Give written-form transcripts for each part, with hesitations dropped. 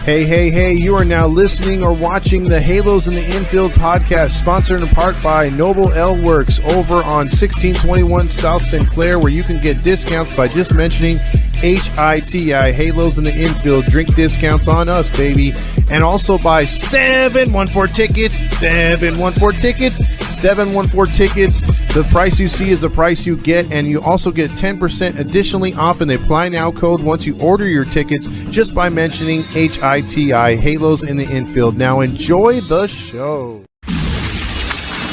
Hey, hey, hey, you are now listening or watching the Halos in the Infield podcast, sponsored in part by Noble L Works over on 1621 South Sinclair, where you can get discounts by just mentioning HITI, Halos in the Infield, drink discounts on us, baby. And also by 714 Tickets, 714 Tickets, 714 Tickets. The price you see is the price you get, and you also get 10% additionally off in the Apply Now code once you order your tickets just by mentioning HITI, Halos in the Infield. Now enjoy the show.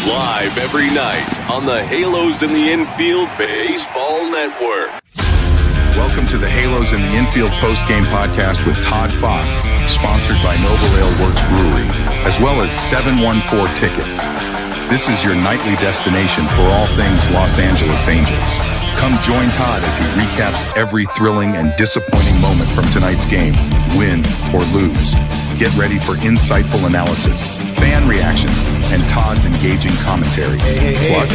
Live every night on the Halos in the Infield Baseball Network. Welcome to the Halos in the Infield post-game podcast with Todd Fox, sponsored by Noble Ale Works Brewery, as well as 714 Tickets. This is your nightly destination for all things Los Angeles Angels. Come join Todd as he recaps every thrilling and disappointing moment from tonight's game, win or lose. Get ready for insightful analysis, fan reactions, and Todd's engaging commentary. Plus,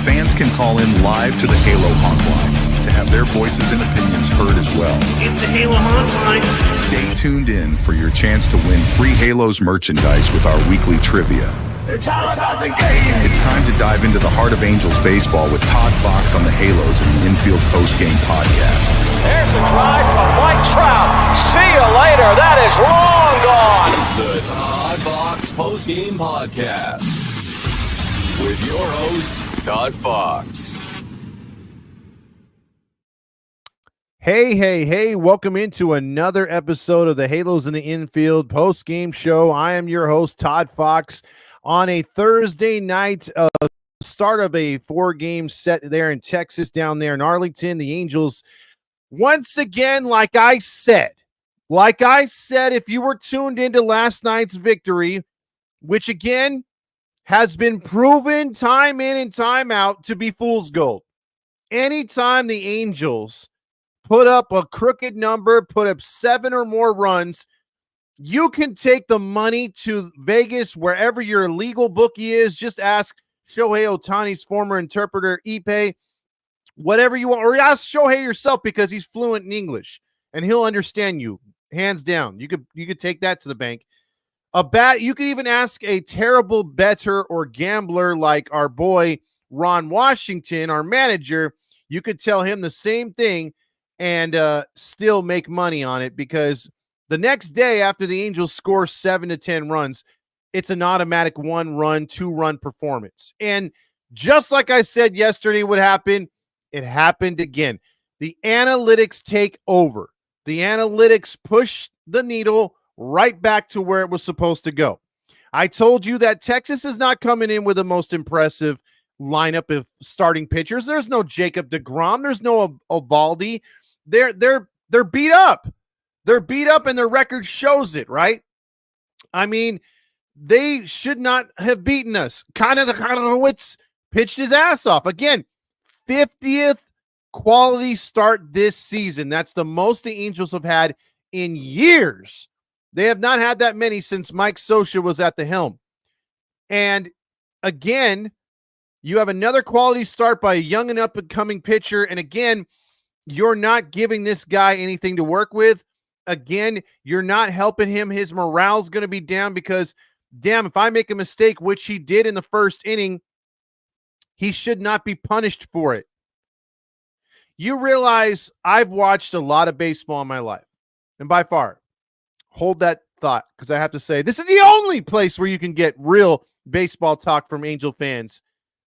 fans can call in live to the Halo Hotline to have their voices and opinions heard as well. It's the Halo Hotline. Stay tuned in for your chance to win free Halos merchandise with our weekly trivia. It's all about the game. It's time to dive into the heart of Angels baseball with Todd Fox on the Halos in the Infield postgame podcast. There's a drive from Mike Trout. See you later. That is long gone. It's the Todd Fox postgame podcast with your host, Todd Fox. Hey, hey, hey, welcome into another episode of the Halos in the Infield post-game show. I am your host, Todd Fox, on a Thursday night, start of a 4-game set there in Texas, down there in Arlington. The Angels, once again, like I said, if you were tuned into last night's victory, which again has been proven time in and time out to be fool's gold. Anytime the Angels put up a crooked number, put up 7 or more runs, you can take the money to Vegas, wherever your legal bookie is. Just ask Shohei Ohtani's former interpreter, Ipe, whatever you want, or ask Shohei yourself because he's fluent in English and he'll understand you, hands down. You could take that to the bank. You could even ask a terrible bettor or gambler like our boy Ron Washington, our manager. You could tell him the same thing and still make money on it, because the next day after the Angels score 7 to 10 runs, it's an automatic 1-run, 2-run performance. And just like I said yesterday would happen, it happened again. The analytics take over. The analytics push the needle right back to where it was supposed to go. I told you that Texas is not coming in with the most impressive lineup of starting pitchers. There's no Jacob deGrom. There's no Eovaldi. They're beat up. They're beat up, and their record shows it, right? I mean, they should not have beaten us. Kanahowitz pitched his ass off. Again, 50th quality start this season. That's the most the Angels have had in years. They have not had that many since Mike Scioscia was at the helm. And again, you have another quality start by a young and up-and-coming pitcher. And again, you're not giving this guy anything to work with. Again, you're not helping him. His morale's going to be down because, damn, if I make a mistake, which he did in the first inning, he should not be punished for it. You realize I've watched a lot of baseball in my life. And by far, hold that thought, because I have to say, this is the only place where you can get real baseball talk from Angel fans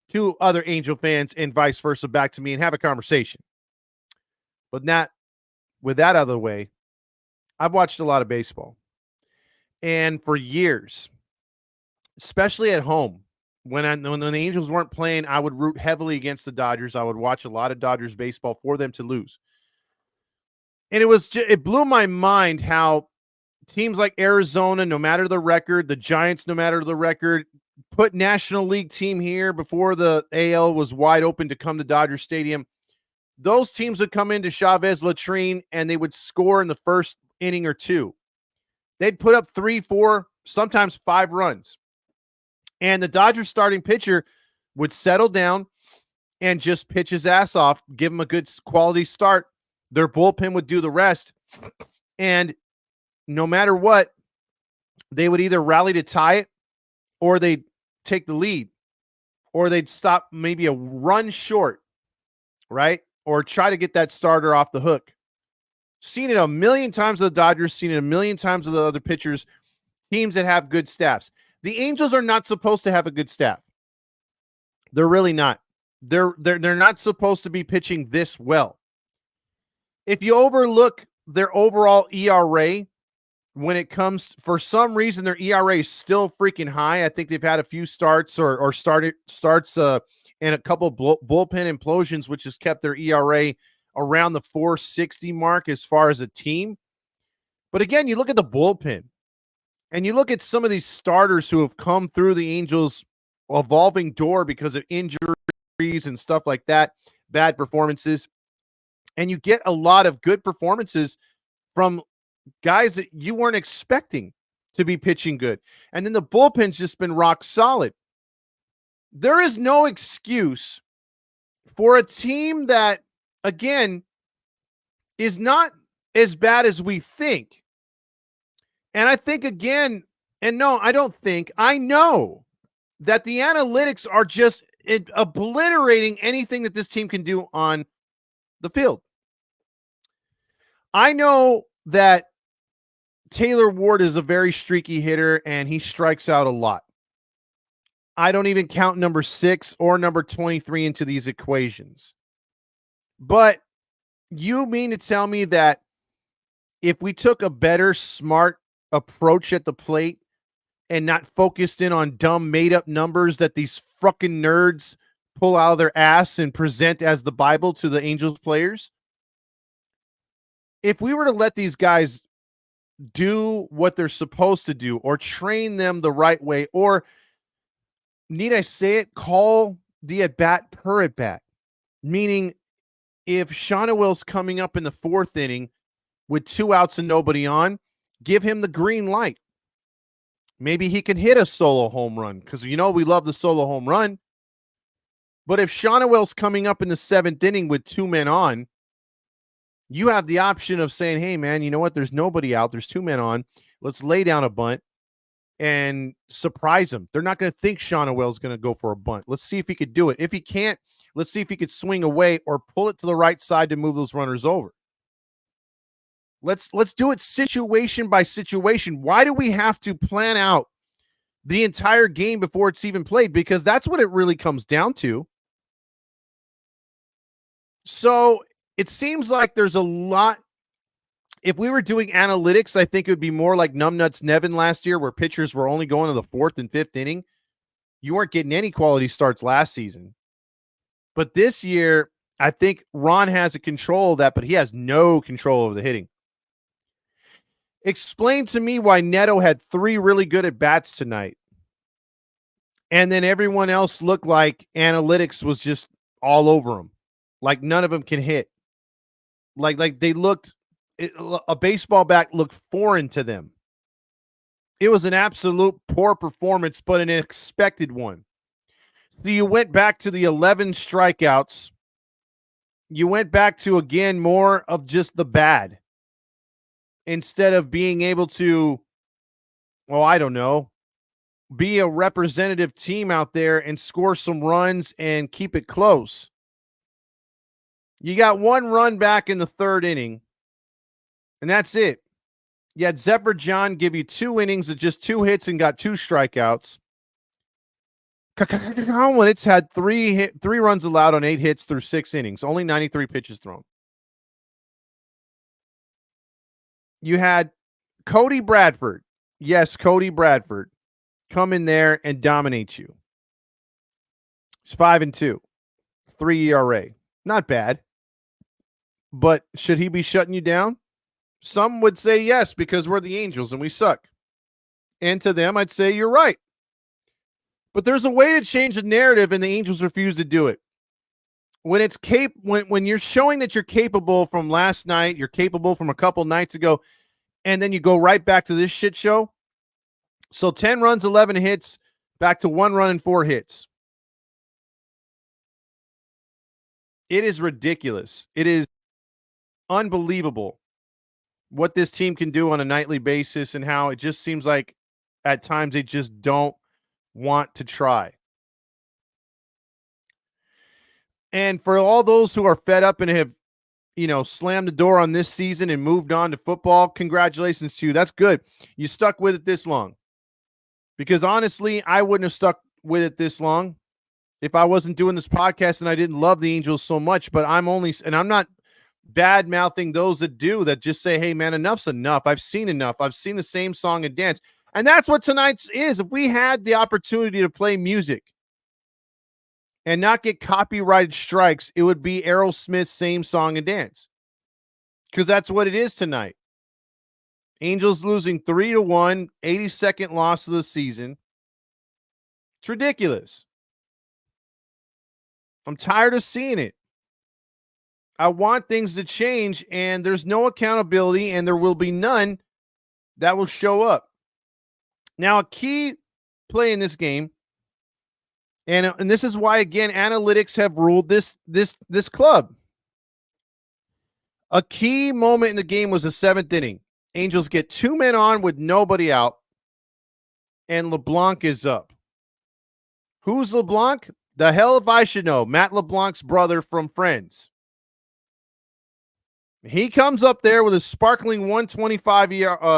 to other Angel fans and vice versa back to me and have a conversation. But not with that out of the way, I've watched a lot of baseball. And for years, especially at home, when the Angels weren't playing, I would root heavily against the Dodgers. I would watch a lot of Dodgers baseball for them to lose. And it blew my mind how teams like Arizona, no matter the record, the Giants, no matter the record, put National League team here before the AL was wide open to come to Dodger Stadium. Those teams would come into Chavez Latrine and they would score in the first inning or two. They'd put up 3, 4, sometimes 5 runs. And the Dodgers starting pitcher would settle down and just pitch his ass off, give him a good quality start. Their bullpen would do the rest. And no matter what, they would either rally to tie it or they'd take the lead or they'd stop maybe a run short, right? Or try to get that starter off the hook. Seen it a million times with the Dodgers, seen it a million times with the other pitchers, teams that have good staffs. The Angels are not supposed to have a good staff. They're really not. They're not supposed to be pitching this well. If you overlook their overall ERA, when it comes, for some reason, their ERA is still freaking high. I think they've had a few starts or starts and a couple bullpen implosions, which has kept their ERA around the 4.60 mark as far as a team. But again, you look at the bullpen and you look at some of these starters who have come through the Angels' evolving door because of injuries and stuff like that, bad performances, and you get a lot of good performances from guys that you weren't expecting to be pitching good. And then the bullpen's just been rock solid. There is no excuse for a team that, again, is not as bad as we think. And I think, again, and no, I don't think, I know that the analytics are just obliterating anything that this team can do on the field. I know that Taylor Ward is a very streaky hitter and he strikes out a lot. I don't even count number 6 or number 23 into these equations. But you mean to tell me that if we took a better, smart approach at the plate and not focused in on dumb, made-up numbers that these fucking nerds pull out of their ass and present as the Bible to the Angels players, if we were to let these guys do what they're supposed to do or train them the right way, or need I say it, call the at-bat per at-bat, meaning if Shonowell's coming up in the 4th inning with 2 outs and nobody on, give him the green light. Maybe he can hit a solo home run because, we love the solo home run. But if Shonowell's coming up in the 7th inning with 2 men on, you have the option of saying, hey, man, you know what? There's nobody out. There's 2 men on. Let's lay down a bunt and surprise them. They're not going to think Shonowell's going to go for a bunt. Let's see if he could do it. If he can't, let's see if he could swing away or pull it to the right side to move those runners over. Let's do it situation by situation. Why do we have to plan out the entire game before it's even played? Because that's what it really comes down to. So it seems like there's a lot. If we were doing analytics, I think it would be more like Numbnuts Nevin last year, where pitchers were only going to the 4th and 5th inning. You weren't getting any quality starts last season. But this year, I think Ron has a control of that, but he has no control over the hitting. Explain to me why Neto had 3 really good at-bats tonight, and then everyone else looked like analytics was just all over them. Like none of them can hit. Like they looked, a baseball bat looked foreign to them. It was an absolute poor performance, but an expected one. So you went back to the 11 strikeouts. You went back to, again, more of just the bad instead of being able to, I don't know, be a representative team out there and score some runs and keep it close. You got 1 run back in the 3rd inning, and that's it. You had Zephyr John give you 2 innings of just 2 hits and got 2 strikeouts. It's had 3 runs allowed on 8 hits through 6 innings, only 93 pitches thrown. You had Cody Bradford. Yes, Cody Bradford come in there and dominate you. It's 5-2, 3 ERA. Not bad. But should he be shutting you down? Some would say yes, because we're the Angels and we suck. And to them, I'd say you're right. But there's a way to change the narrative, and the Angels refuse to do it. When it's when you're showing that you're capable from last night, you're capable from a couple nights ago, and then you go right back to this shit show. So 10 runs, 11 hits, back to 1 run and 4 hits. It is ridiculous. It is unbelievable what this team can do on a nightly basis and how it just seems like at times they just don't want to try. And for all those who are fed up and have, slammed the door on this season and moved on to football, congratulations to you. That's good. You stuck with it this long. Because honestly, I wouldn't have stuck with it this long if I wasn't doing this podcast and I didn't love the Angels so much. But I'm not bad mouthing those that do, that just say, hey, man, enough's enough. I've seen enough. I've seen the same song and dance. And that's what tonight's is. If we had the opportunity to play music and not get copyrighted strikes, it would be Aerosmith's Same Song and Dance. Because that's what it is tonight. Angels losing 3-1, 82nd loss of the season. It's ridiculous. I'm tired of seeing it. I want things to change, and there's no accountability, and there will be none that will show up. Now, a key play in this game, and this is why, again, analytics have ruled this club. A key moment in the game was the 7th inning. Angels get 2 men on with nobody out, and LeBlanc is up. Who's LeBlanc? The hell if I should know. Matt LeBlanc's brother from Friends. He comes up there with a sparkling 125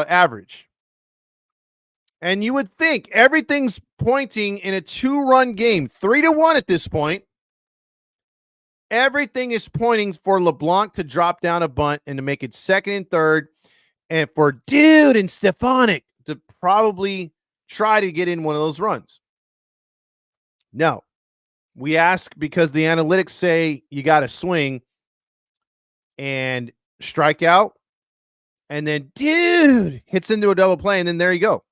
average. And you would think everything's pointing in a 2-run game, 3-1 at this point. Everything is pointing for LeBlanc to drop down a bunt and to make it 2nd and 3rd, and for Dude and Stefanik to probably try to get in one of those runs. No. We ask because the analytics say you got to swing and strike out, and then Dude hits into a double play, and then there you go.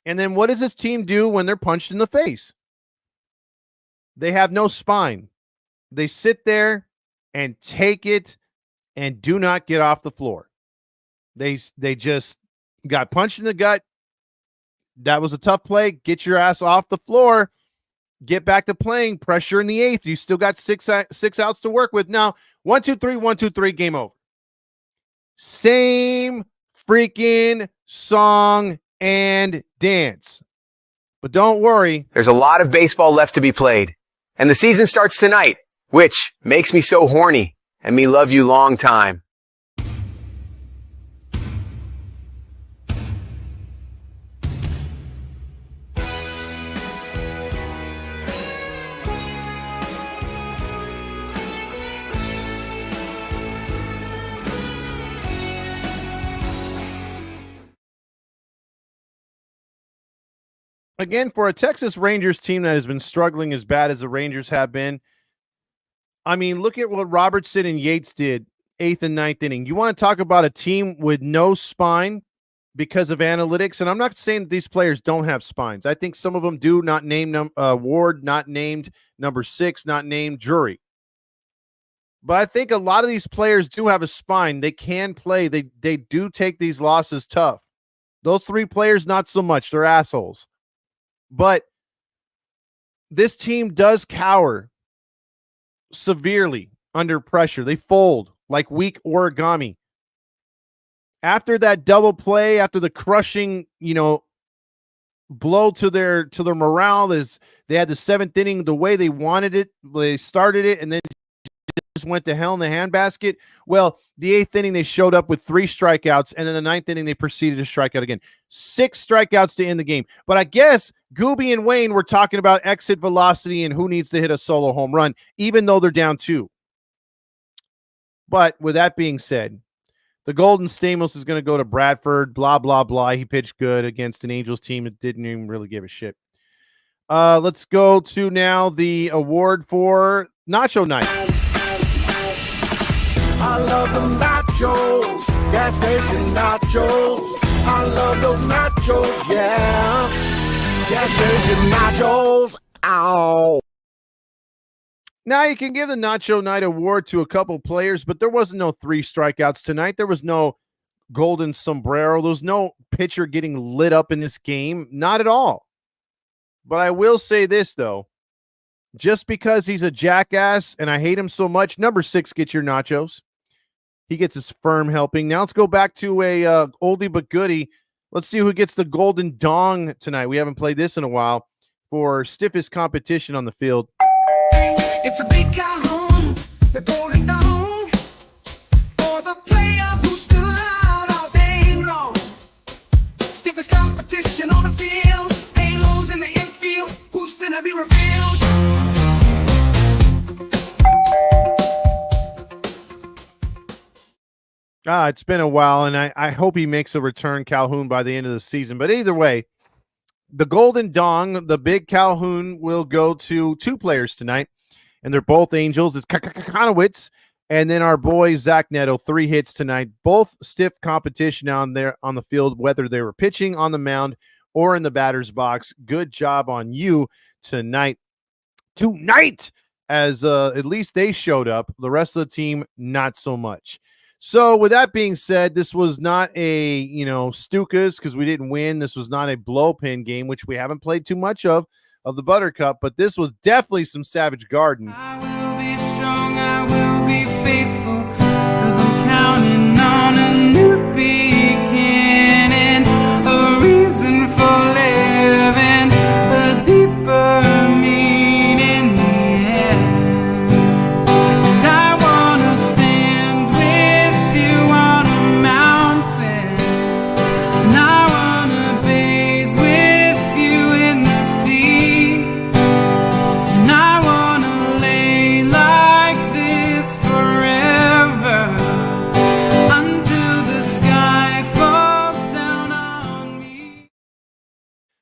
And then what does this team do when they're punched in the face? They have no spine. They sit there and take it and do not get off the floor. They just got punched in the gut. That was a tough play. Get your ass off the floor. Get back to playing. Pressure in the 8th. You still got six outs to work with. Now, 1-2-3, 1-2-3, game over. Same freaking song and dance. But don't worry. There's a lot of baseball left to be played. And the season starts tonight, which makes me so horny and me love you long time. Again, for a Texas Rangers team that has been struggling as bad as the Rangers have been, I mean, look at what Robertson and Yates did 8th and 9th inning. You want to talk about a team with no spine because of analytics? And I'm not saying that these players don't have spines. I think some of them do. Not named Ward, not named number 6, not named Drury. But I think a lot of these players do have a spine. They can play. They do take these losses tough. Those 3 players, not so much. They're assholes. But this team does cower severely under pressure. They fold like weak origami. After that double play, after the crushing, blow to their morale, is they had the 7th inning the way they wanted it. They started it and then just went to hell in the handbasket. Well, the 8th inning they showed up with 3 strikeouts, and then the 9th inning they proceeded to strike out again. 6 strikeouts to end the game. But I guess Gooby and Wayne were talking about exit velocity and who needs to hit a solo home run, even though they're down 2. But with that being said, the Golden Stamos is going to go to Bradford, blah, blah, blah. He pitched good against an Angels team that didn't even really give a shit. Let's go to now the award for Nacho Night. I love the nachos, gas station nachos. I love those nachos, yeah. Gas station nachos, ow. Now you can give the Nacho Night award to a couple players, but there wasn't no 3 strikeouts tonight. There was no golden sombrero. There was no pitcher getting lit up in this game. Not at all. But I will say this, though. Just because he's a jackass and I hate him so much, number 6, get your nachos. He gets his firm helping. Now let's go back to a oldie but goodie. Let's see who gets the golden dong tonight. We haven't played this in a while for stiffest competition on the field. It's a big Calhoun, the golden dome, for the player who stood out all day long. Stiffest competition on the field, halos in the infield, who's finna be revealed? It's been a while, and I hope he makes a return, Calhoun, by the end of the season. But either way, the golden dong, the big Calhoun, will go to two players tonight, and they're both Angels. It's Konowitz, and then our boy Zach Neto, 3 hits tonight. Both stiff competition on there on the field, whether they were pitching on the mound or in the batter's box. Good job on you tonight. As at least they showed up. The rest of the team, not so much. So with that being said, this was not a, Stukas because we didn't win. This was not a blow pin game, which we haven't played too much of the Buttercup, but this was definitely some Savage Garden. I will be strong, I will be faithful, 'cause I'm counting on a new beginning, a reason for living, a deeper meaning, yeah. And I wanna stand with you on a mountain, and I wanna bathe with you in the sea, and I wanna lay like this forever, until the sky falls down on me.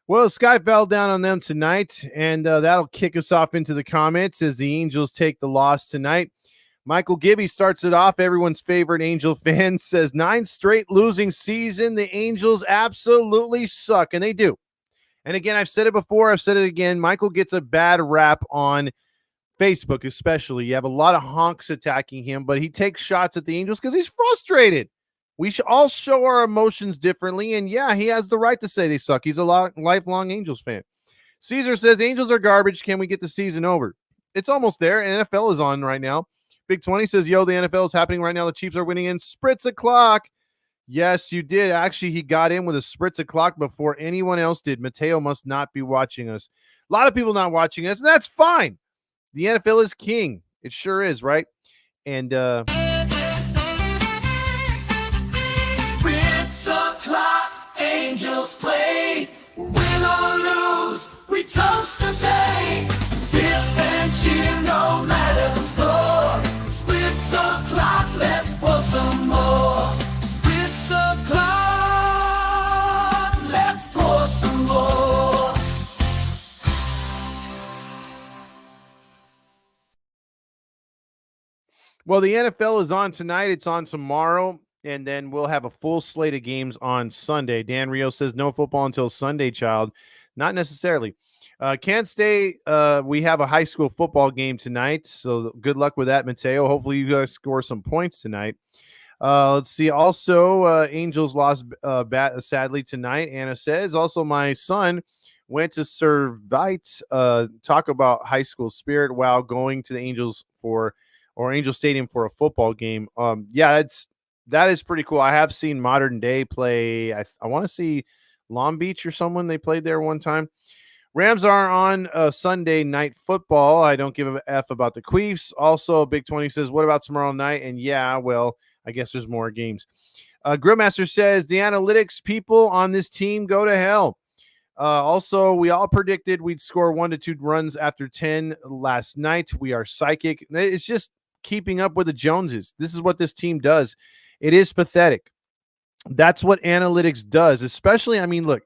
Well, Sky fell down on them tonight, and that'll kick us off into the comments as the Angels take the loss tonight. Michael Gibby starts it off. Everyone's favorite Angel fan says 9 straight losing season. The Angels absolutely suck, and they do. And again, I've said it before. I've said it again. Michael gets a bad rap on Facebook, especially. You have a lot of honks attacking him, but he takes shots at the Angels because he's frustrated. We should all show our emotions differently, and yeah, he has the right to say they suck. He's a lifelong Angels fan. Caesar says Angels are garbage. Can we get the season over? It's almost there. NFL is on right now. Big 20 says, yo, the NFL is happening right now. The Chiefs are winning in spritz o'clock. Yes, you did. Actually, he got in with a spritz o'clock before anyone else did. Mateo must not be watching us. A lot of people not watching us, and that's fine. The NFL is king. It sure is, right? And Spritz o'clock, Angels play. Win or lose, we toast today. Sip and cheer, no matter the score. Spritz o'clock, let's pour some more. Spritz o'clock, let's pour some more. well, the NFL is on tonight. It's on tomorrow. And then we'll have a full slate of games on Sunday. Dan Rio says no football until Sunday, child. Not necessarily. Can't stay. We have a high school football game tonight. So good luck with that, Mateo. Hopefully you guys score some points tonight. Let's see. Also, Angels lost sadly tonight. Anna says. Also, my son went to Servite. Talk about high school spirit while going to the Angels Angel Stadium for a football game. That is pretty cool. I have seen Modern Day play. I want to see Long Beach or someone. They played there one time. Rams are on Sunday night football. I don't give a F about the Queefs. Also, Big 20 says, what about tomorrow night? And yeah, well, I guess there's more games. Grillmaster says, the analytics people on this team go to hell. Also, we all predicted we'd score 1 to 2 runs after 10 last night. We are psychic. It's just keeping up with the Joneses. This is what this team does. It is pathetic. That's what analytics does, especially, look,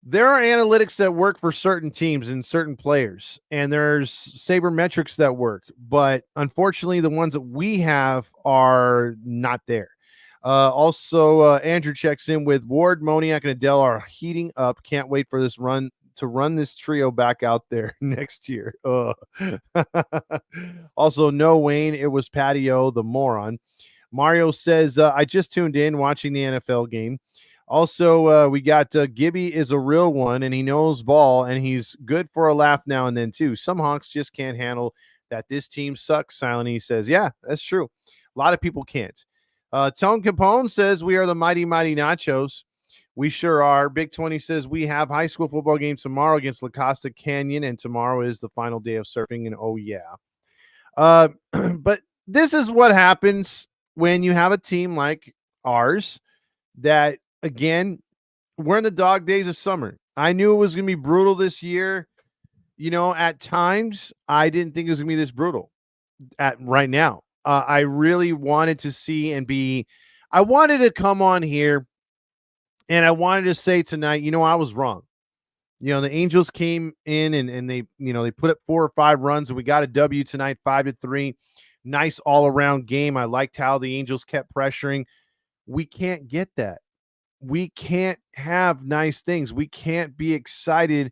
there are analytics that work for certain teams and certain players, and there's sabermetrics that work, but unfortunately, the ones that we have are not there. Also, Andrew checks in with Ward, Moniak, and Adele are heating up. Can't wait for this run to run this trio back out there next year. Also, no Wayne, it was Patio, the moron. Mario says, I just tuned in watching the NFL game. Also, we got Gibby is a real one, and he knows ball, and he's good for a laugh now and then, too. Some honks just can't handle that this team sucks, Silent E says. Yeah, that's true. A lot of people can't. Tone Capone says we are the mighty, mighty Nachos. We sure are. Big 20 says we have high school football games tomorrow against La Costa Canyon, and tomorrow is the final day of surfing. And oh, yeah. But this is what happens when you have a team like ours that, again, we're in the dog days of summer. I knew it was going to be brutal this year. At times, I didn't think it was going to be this brutal at right now. I really wanted to see I wanted to come on here and I wanted to say tonight, I was wrong. The Angels came in and they put up 4 or 5 runs and we got a W tonight, 5-3. Nice all around game. I liked how the Angels kept pressuring. We can't get that. We can't have nice things. We can't be excited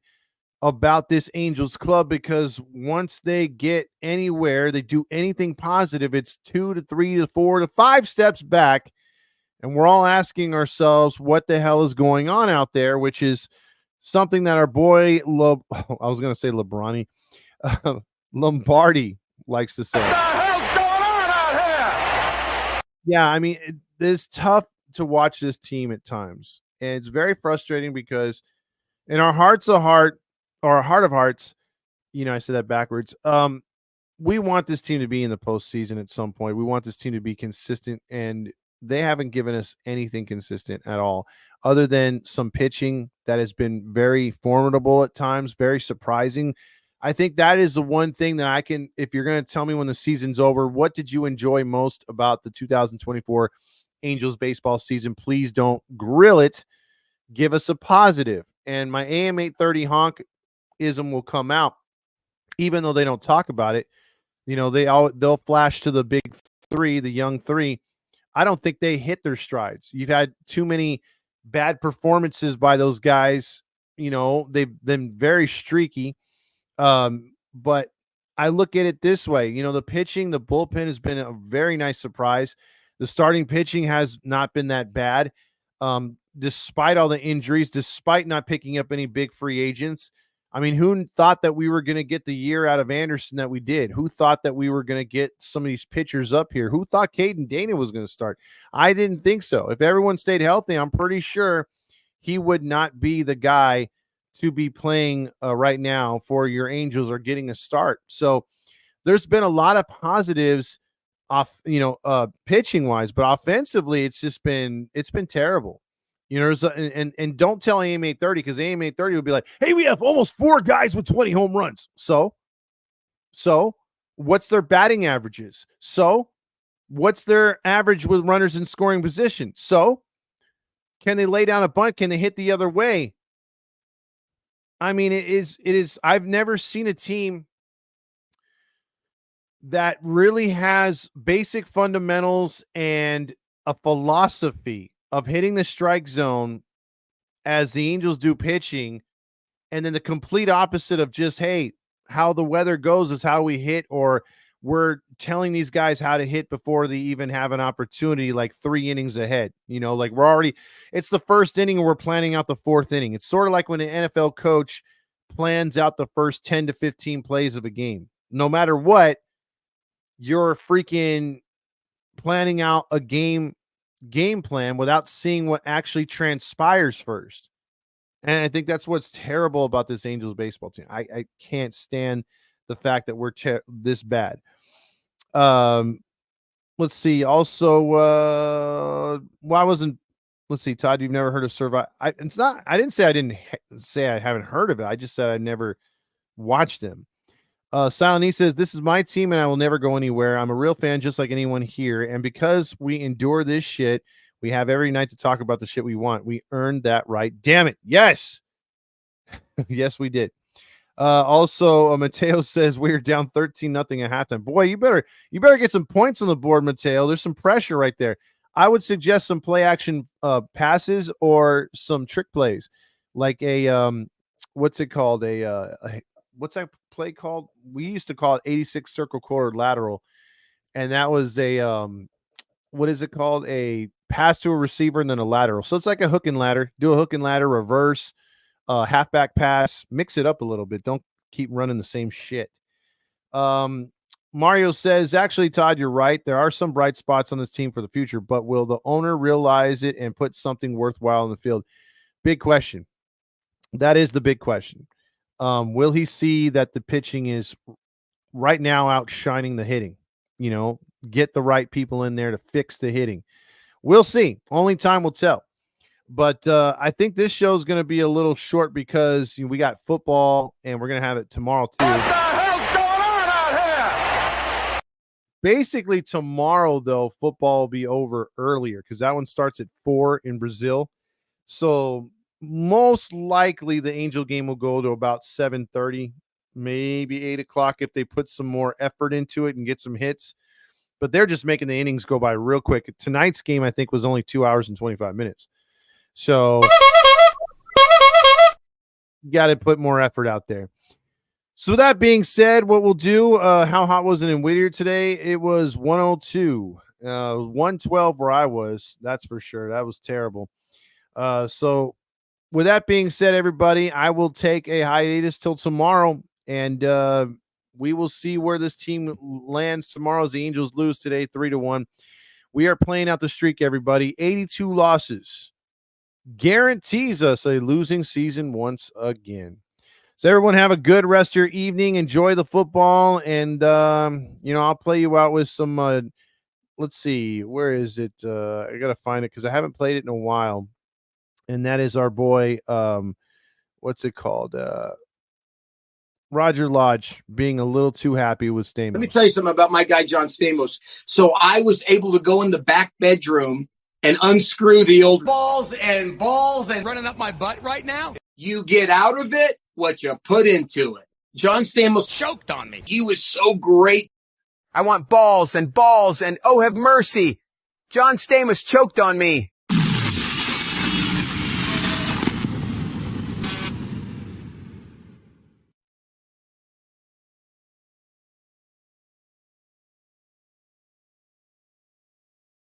about this Angels club because once they get anywhere, they do anything positive, it's 2 to 3 to 4 to 5 steps back. And we're all asking ourselves what the hell is going on out there, which is something that our boy, I was going to say Lebroni, Lombardi likes to say. What the hell's going on out here? Yeah, I mean, it's tough to watch this team at times. And it's very frustrating because in our hearts of heart, or our heart of hearts, I said that backwards. We want this team to be in the postseason at some point. We want this team to be consistent, and they haven't given us anything consistent at all, other than some pitching that has been very formidable at times, very surprising. I think that is the one thing that I can, if you're going to tell me when the season's over, what did you enjoy most about the 2024 Angels baseball season? Please don't grill it. Give us a positive. And my AM 830 honk ism will come out, even though they don't talk about it. They'll flash to the big 3, the young 3. I don't think they hit their strides. You've had too many bad performances by those guys. They've been very streaky. But I look at it this way, the pitching, the bullpen has been a very nice surprise. The starting pitching has not been that bad. Despite all the injuries, despite not picking up any big free agents. I mean, who thought that we were going to get the year out of Anderson that we did? Who thought that we were going to get some of these pitchers up here? Who thought Caden Dana was going to start? I didn't think so. If everyone stayed healthy, I'm pretty sure he would not be the guy to be playing right now for your Angels or getting a start. So there's been a lot of positives off, pitching wise, but offensively, it's been terrible. And don't tell AM 830 because AM 830 would be like, hey, we have almost 4 guys with 20 home runs. So what's their batting averages? So what's their average with runners in scoring position? So can they lay down a bunt? Can they hit the other way? I mean, it is, I've never seen a team that really has basic fundamentals and a philosophy of hitting the strike zone as the Angels do pitching, and then the complete opposite of just, hey, how the weather goes is how we hit, or we're telling these guys how to hit before they even have an opportunity, like 3 innings ahead. Like it's the first inning and we're planning out the 4th inning. It's sort of like when an NFL coach plans out the first 10 to 15 plays of a game. No matter what, you're freaking planning out a game plan without seeing what actually transpires first. And I think that's what's terrible about this Angels baseball team. I can't stand the fact that we're this bad. Let's see. Also, let's see, Todd, you've never heard of Survive. I didn't say I haven't heard of it. I just said I never watched them. Silent E says, this is my team and I will never go anywhere. I'm a real fan, just like anyone here. And because we endure this shit, we have every night to talk about the shit we want. We earned that right. Damn it. Yes. Yes, we did. Also, Mateo says we're down 13-0 at halftime. Boy, you better get some points on the board, Mateo. There's some pressure right there. I would suggest some play action passes or some trick plays, like a what's it called? What's that play called? We used to call it 86 circle quarter lateral, and that was a what is it called? A pass to a receiver and then a lateral. So it's like a hook and ladder. Do a hook and ladder, reverse, halfback pass, mix it up a little bit. Don't keep running the same shit. Mario says, actually, Todd, you're right. There are some bright spots on this team for the future, but will the owner realize it and put something worthwhile in the field? Big question. That is the big question. Will he see that the pitching is right now outshining the hitting? Get the right people in there to fix the hitting. We'll see. Only time will tell. But I think this show is going to be a little short because we got football and we're going to have it tomorrow too. What the hell's going on out here? Basically, tomorrow, though, football will be over earlier because that one starts at 4 in Brazil. So most likely the Angel game will go to about 7:30, maybe 8 o'clock if they put some more effort into it and get some hits. But they're just making the innings go by real quick. Tonight's game, I think, was only 2 hours and 25 minutes. So you got to put more effort out there. So that being said, what we'll do, how hot was it in Whittier today? It was 102, 112 where I was. That's for sure. That was terrible. So with that being said, everybody, I will take a hiatus till tomorrow, and we will see where this team lands tomorrow as the Angels lose today 3-1. We are playing out the streak, everybody. 82 losses guarantees us a losing season once again. So everyone have a good rest of your evening. Enjoy the football, and I'll play you out with some. Let's see, where is it? I gotta find it because I haven't played it in a while, and that is our boy. What's it called? Roger Lodge being a little too happy with Stamos. Let me tell you something about my guy John Stamos. So I was able to go in the back bedroom and unscrew the old balls and running up my butt right now. You get out of it what you put into it. John Stamos choked on me. He was so great. I want balls and oh, have mercy. John Stamos choked on me.